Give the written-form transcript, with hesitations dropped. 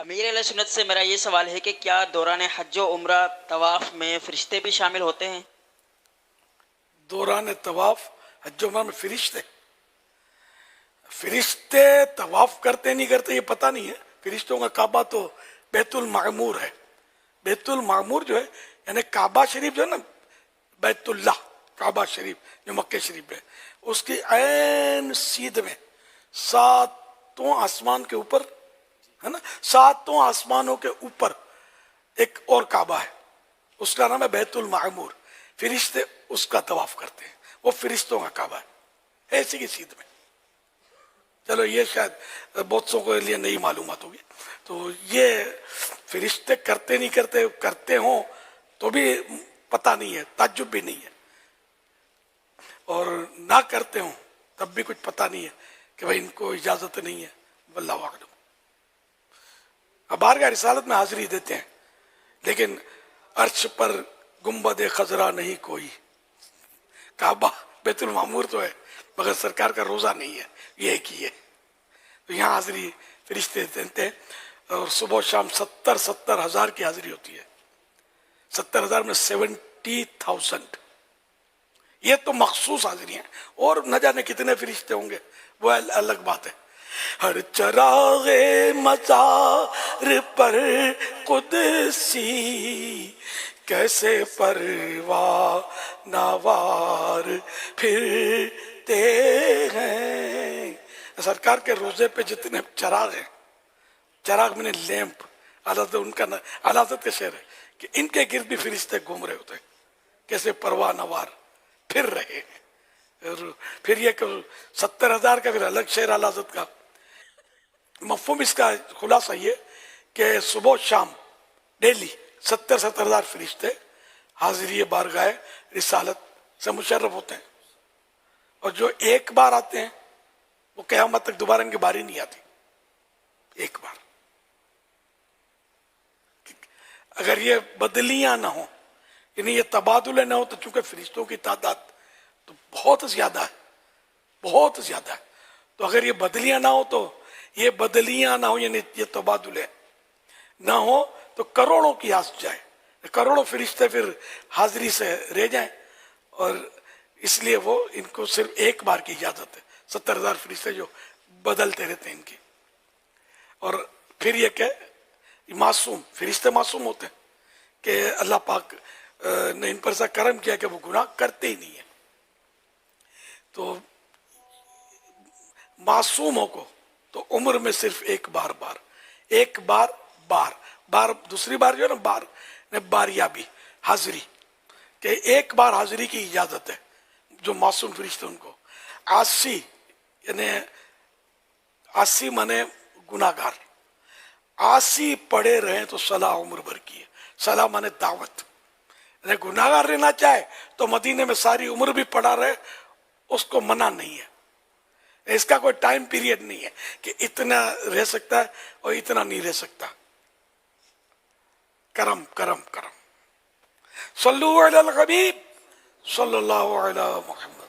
امیر علیہ سنت سے میرا یہ سوال ہے کہ کیا دوران حج و عمرہ طواف میں فرشتے بھی شامل ہوتے ہیں؟ دوران طواف حج و عمرہ میں فرشتے طواف کرتے نہیں کرتے یہ پتہ نہیں ہے. فرشتوں کا کعبہ تو بیت المعمور ہے. بیت المعمور جو ہے یعنی کعبہ شریف جو ہے نا، بیت اللہ کعبہ شریف جو مکہ شریف ہے، اس کی عین سیدھ میں ساتوں آسمان کے اوپر ہے نا، ساتوں آسمانوں کے اوپر ایک اور کعبہ ہے، اس کا نام ہے بیت المعمور. فرشتے اس کا طواف کرتے ہیں، وہ فرشتوں کا کعبہ ہے ایسی کی سیدھ میں. چلو یہ شاید بہت سو کے لیے نئی معلومات ہوگی. تو یہ فرشتے کرتے نہیں کرتے، کرتے ہوں تو بھی پتہ نہیں ہے، تعجب بھی نہیں ہے، اور نہ کرتے ہوں تب بھی کچھ پتہ نہیں ہے کہ بھائی ان کو اجازت نہیں ہے. واللہ اعلم. اب بارگاہ رسالت میں حاضری دیتے ہیں لیکن عرش پر گنبد خضرا نہیں کوئی. کعبہ بیت المعمور تو ہے مگر سرکار کا روزہ نہیں ہے، یہ ایک ہی ہے. تو یہاں حاضری فرشتے دیتے ہیں، اور صبح و شام 70,000 کی حاضری ہوتی ہے. 70,000 میں 70,000. یہ تو مخصوص حاضری ہیں، اور نہ جانے کتنے فرشتے ہوں گے وہ الگ بات ہے. ہر چراغ مزار پر قدسی کیسے پروانہ وار پھرتے ہیں. سرکار کے روزے پہ جتنے چراغ ہیں، چراغ میں نے لیمپ، حضرت ان کا حضرت کا شعر ہے کہ ان کے گرد بھی فرشتے گھوم رہے ہوتے ہیں کیسے پروانہ وار پھر رہے ہیں. اور پھر یہ کہ 70,000 کا پھر الگ شعر حضرت کا. مفہوم اس کا خلاصہ یہ کہ صبح و شام ڈیلی 70,000 فرشتے حاضری بارگاہ رسالت سے مشرف ہوتے ہیں، اور جو ایک بار آتے ہیں وہ قیامت تک دوبارہ ان کی باری نہیں آتی. ایک بار اگر یہ بدلیاں نہ ہوں، یعنی یہ تبادلے نہ ہو، تو چونکہ فرشتوں کی تعداد تو بہت زیادہ ہے، بہت زیادہ ہے، تو اگر یہ بدلیاں نہ ہو، تو یہ بدلیاں نہ ہو یعنی یہ تبادلے نہ ہو تو کروڑوں کی آس جائے، کروڑوں فرشتے پھر حاضری سے رہ جائیں. اور اس لیے وہ ان کو صرف ایک بار کی اجازت ہے. 70,000 فرشتے جو بدلتے رہتے ہیں ان کی. اور پھر یہ کہ معصوم فرشتے معصوم ہوتے ہیں کہ اللہ پاک نے ان پر ایسا کرم کیا کہ وہ گناہ کرتے ہی نہیں ہیں. تو معصوموں کو تو عمر میں صرف ایک بار دوسری بار جو ہے نا باریابی حاضری، کہ ایک بار حاضری کی اجازت ہے جو معصوم فرشتے ان کو. عاصی یعنی عاصی مانے گناہگار، عاصی پڑے رہیں تو صلاح عمر بھر کی ہے. صلاح مانے دعوت، یعنی گناہگار رہنا چاہے تو مدینے میں ساری عمر بھی پڑا رہے، اس کو منع نہیں ہے. اس کا کوئی ٹائم پیریڈ نہیں ہے کہ اتنا رہ سکتا ہے اور اتنا نہیں رہ سکتا. کرم کرم کرم. صلو علی الحبیب صلی اللہ علیہ محمد.